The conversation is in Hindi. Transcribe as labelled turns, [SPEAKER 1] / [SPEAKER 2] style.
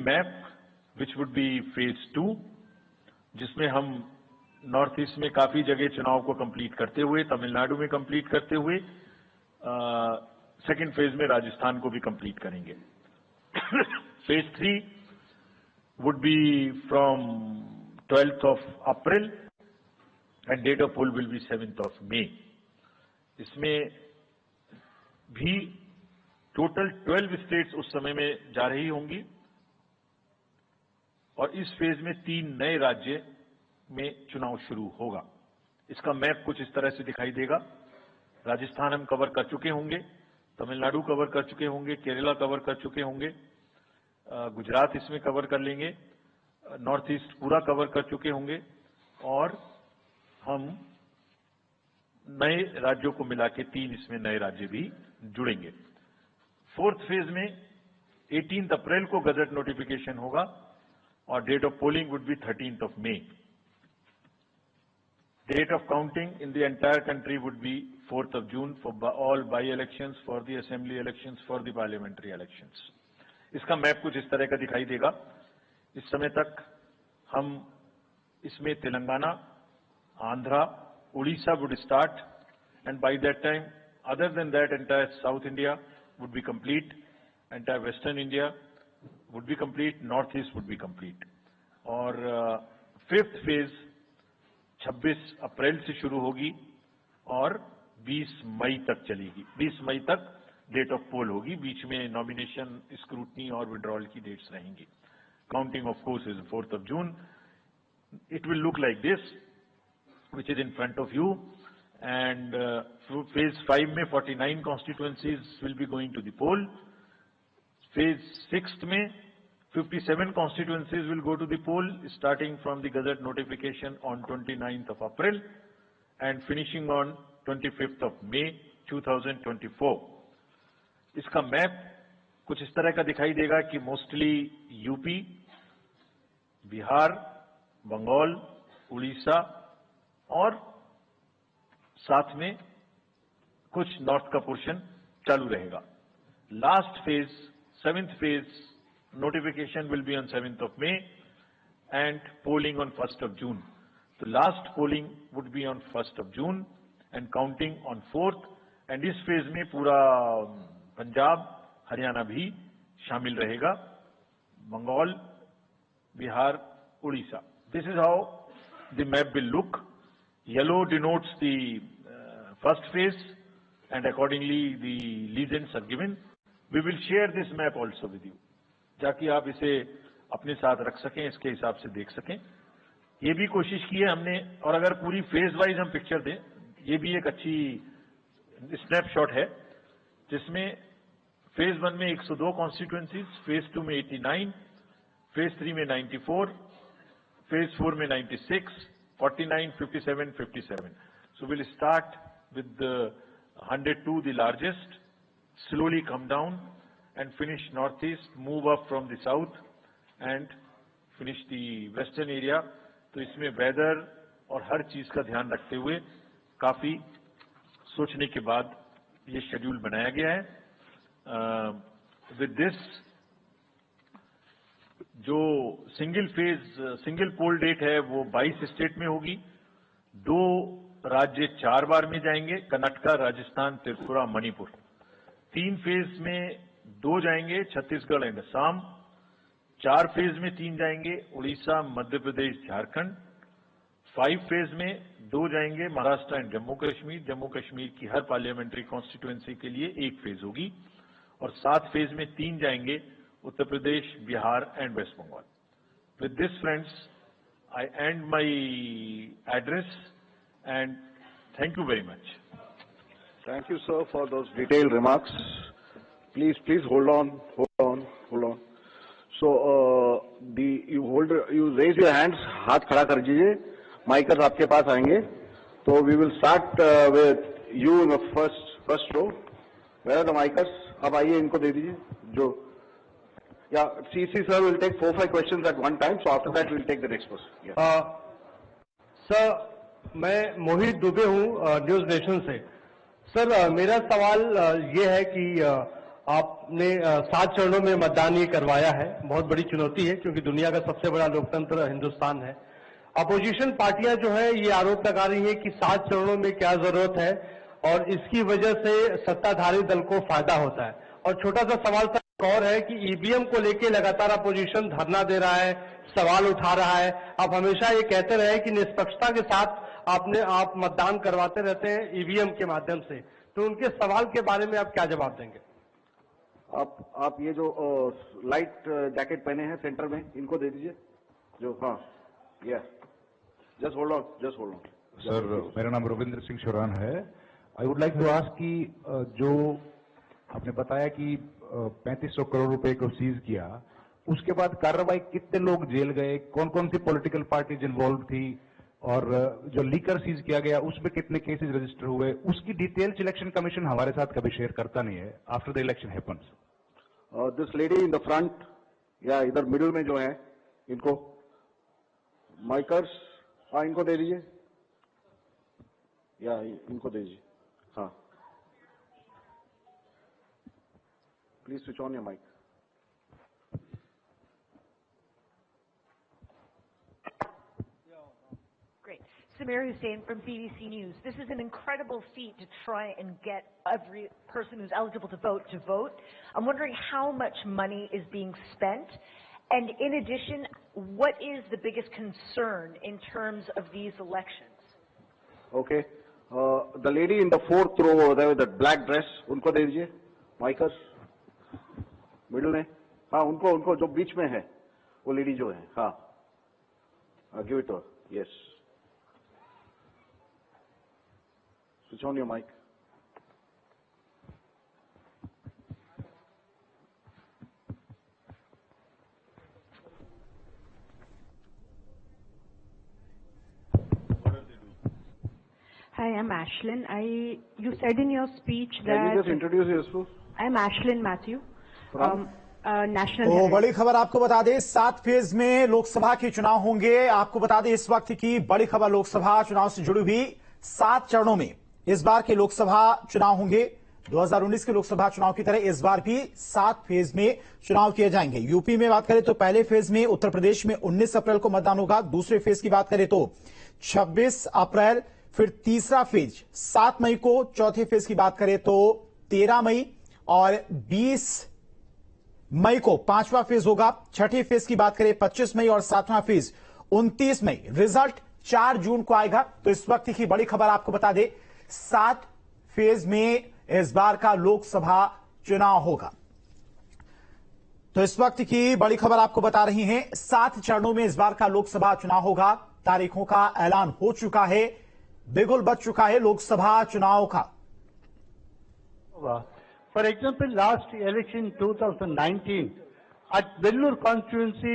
[SPEAKER 1] map which would be phase 2, जिसमें हम नॉर्थ ईस्ट में काफी जगह चुनाव को कंप्लीट करते हुए, तमिलनाडु में कंप्लीट करते हुए सेकेंड फेज में राजस्थान को भी कंप्लीट करेंगे। Phase 3 would be from 12th of April and date of poll will be 7th of May. इसमें भी टोटल 12 स्टेट्स उस समय में जा रही होंगी और इस फेज में 3 नए राज्य में चुनाव शुरू होगा। इसका मैप कुछ इस तरह से दिखाई देगा। राजस्थान हम कवर कर चुके होंगे, तमिलनाडु कवर कर चुके होंगे, केरला कवर कर चुके होंगे, गुजरात इसमें कवर कर लेंगे, नॉर्थ ईस्ट पूरा कवर कर चुके होंगे और हम नए राज्यों को मिला के 3 इसमें नए राज्य भी जुड़ेंगे। फोर्थ फेज में 18 अप्रैल को गजट नोटिफिकेशन होगा और date of polling would be 13th of May. Date of counting in the entire country would be 4th of June for all by-elections, for the assembly elections, for the parliamentary elections. इसका मैप कुछ इस तरह का दिखाई देगा। इस समय तक हम इसमें Telangana, Andhra, Orissa would start and by that time other than that entire South India would be complete, entire Western India would be complete, North East would be complete. और फिफ्थ फेज 26 अप्रैल से शुरू होगी और 20 मई तक चलेगी। 20 मई तक डेट ऑफ पोल होगी, बीच में नॉमिनेशन, स्क्रूटनी और विड्रॉल की डेट्स रहेंगी। Counting of course is 4th of June. It will look like this, which is in front of you, and phase 5 में 49 constituencies will be going to the poll. Phase 6 में 57 constituencies will go to the poll, starting from the Gazette notification on 29th of April and finishing on 25th of May 2024. इसका मैप कुछ इस तरह का दिखाई देगा कि मोस्टली यूपी, बिहार, बंगाल, उड़ीसा और साथ में कुछ नॉर्थ का पोर्शन चालू रहेगा। Last phase, 7th phase notification will be on 7th of May and polling on 1st of June. The last polling would be on 1st of June and counting on 4th. And इस फेज में पूरा पंजाब, हरियाणा भी शामिल रहेगा, Bengal, Bihar, Orissa. This is how the map will look. Yellow denotes the first phase and accordingly the legends are given. We will share this map also with you, ताकि आप इसे अपने साथ रख सकें, इसके हिसाब से देख सकें। ये भी कोशिश की है हमने, और अगर पूरी फेज वाइज हम पिक्चर दें, ये भी एक अच्छी स्नैपशॉट है, जिसमें फेज 1 में 102 कॉन्स्टिट्यूएंसीज, फेज 2 में 89, फेज 3 में 94, फेज 4 में 96, 49, 57, 57. So we'll start with the 102, the largest, slowly come down and finish northeast, move up from the south and finish the western area. तो इसमें वेदर और हर चीज का ध्यान रखते हुए काफी सोचने के बाद ये शेड्यूल बनाया गया है। विद दिस, जो सिंगल पोल डेट है वो 22 स्टेट में होगी। 2 राज्य 4 बार में जाएंगे, कर्नाटका, राजस्थान, त्रिपुरा, मणिपुर। 3 फेज में 2 जाएंगे, छत्तीसगढ़ एंड असम। 4 फेज में 3 जाएंगे, उड़ीसा, मध्य प्रदेश, झारखंड। 5 फेज में 2 जाएंगे, महाराष्ट्र एंड जम्मू कश्मीर। जम्मू कश्मीर की हर पार्लियामेंट्री कॉन्स्टिट्यूएंसी के लिए 1 फेज होगी। और 7 फेज में 3 जाएंगे, Uttar Pradesh, Bihar and West Bengal. With this friends, I and my address and thank you very much.
[SPEAKER 2] Thank you, sir, for those detailed remarks. Please hold on. So, you raise your hands, हाथ खड़ा कर दीजिए, माइकर्स आपके पास आएंगे। तो we will start with you in the first row. Where are the micers? अब आइए, इनको दे दीजिए। जो CC sir will take 4-5 questions at one time. So after that we'll take the next person.
[SPEAKER 3] Sir, मैं मोहित दुबे हूँ न्यूज नेशन से। सर, मेरा सवाल ये है कि आपने 7 चरणों में मतदान ये करवाया है। बहुत बड़ी चुनौती है क्योंकि दुनिया का सबसे बड़ा लोकतंत्र हिंदुस्तान है। अपोजिशन पार्टियां जो है ये आरोप लगा रही है कि 7 चरणों में क्या जरूरत है और इसकी वजह से सत्ताधारी दल को फायदा होता है। और छोटा सा सवाल तक और है कि ईवीएम को लेकर लगातार अपोजिशन धरना दे रहा है, सवाल उठा रहा है। आप हमेशा ये कहते रहे कि निष्पक्षता के साथ आप मतदान करवाते रहते हैं ईवीएम के माध्यम से, तो उनके सवाल के बारे में आप क्या जवाब देंगे?
[SPEAKER 2] आप ये जो लाइट जैकेट पहने हैं सेंटर में, इनको दे दीजिए। जो हाँ, जस्ट होल्ड ऑन।
[SPEAKER 4] सर, मेरा नाम रविंद्र सिंह शोरान है। I would like to ask कि जो आपने बताया कि 3500 करोड़ रुपए को सीज किया, उसके बाद कार्रवाई कितने लोग जेल गए, कौन कौन सी पॉलिटिकल पार्टीज इन्वॉल्व थी, और जो लीकर सीज किया गया उसमें कितने केसेस रजिस्टर हुए, उसकी डिटेल्स इलेक्शन कमीशन हमारे साथ कभी शेयर करता नहीं है after the election happens.
[SPEAKER 2] This lady in the front या इधर मिडिल में जो है, इनको माइकर्स, हाँ इनको दे दीजिए, या इनको दे दीजिए। हाँ, please switch on your mike.
[SPEAKER 5] Samir Hussain from BBC News. This is an incredible feat to try and get every person who's eligible to vote. I'm wondering how much money is being spent, and in addition, what is the biggest concern in terms of these elections?
[SPEAKER 2] Okay, the lady in the 4th row over there with that black dress, उनको दे दीजिए माइकर्स, मिडिल में। हाँ, उनको जो बीच में है वो लेडी जो है, हाँ, give it to her. Yes, switch on your mic.
[SPEAKER 6] Hi, I'm Ashlyn. You said in your speech
[SPEAKER 2] Can
[SPEAKER 6] that...
[SPEAKER 2] you just introduce yourself?
[SPEAKER 6] I'm Ashlyn Matthew.
[SPEAKER 2] From?
[SPEAKER 6] National
[SPEAKER 7] तो
[SPEAKER 6] Herald.
[SPEAKER 7] बड़ी खबर आपको बता दें, 7 फेज में लोकसभा के चुनाव होंगे। आपको बता दें इस वक्त की बड़ी खबर लोकसभा चुनाव से जुड़ी हुई। 7 चरणों में इस बार के लोकसभा चुनाव होंगे। 2019 के लोकसभा चुनाव की तरह इस बार भी 7 फेज में चुनाव किए जाएंगे। यूपी में बात करें तो पहले फेज में, उत्तर प्रदेश में 19 अप्रैल को मतदान होगा। दूसरे फेज की बात करें तो 26 अप्रैल, फिर तीसरा फेज 7 मई को, चौथे फेज की बात करें तो 13 मई और 20 मई को पांचवा फेज होगा। छठे फेज की बात करें 25 मई और सातवां फेज 29 मई। रिजल्ट 4 जून को आएगा। तो इस वक्त की बड़ी खबर आपको बता दें, 7 फेज में इस बार का लोकसभा चुनाव होगा। तो इस वक्त की बड़ी खबर आपको बता रही हैं, 7 चरणों में इस बार का लोकसभा चुनाव होगा। तारीखों का ऐलान हो चुका है, बिगुल बज चुका है लोकसभा चुनाव का।
[SPEAKER 3] For example, last election 2019 at Vellore constituency,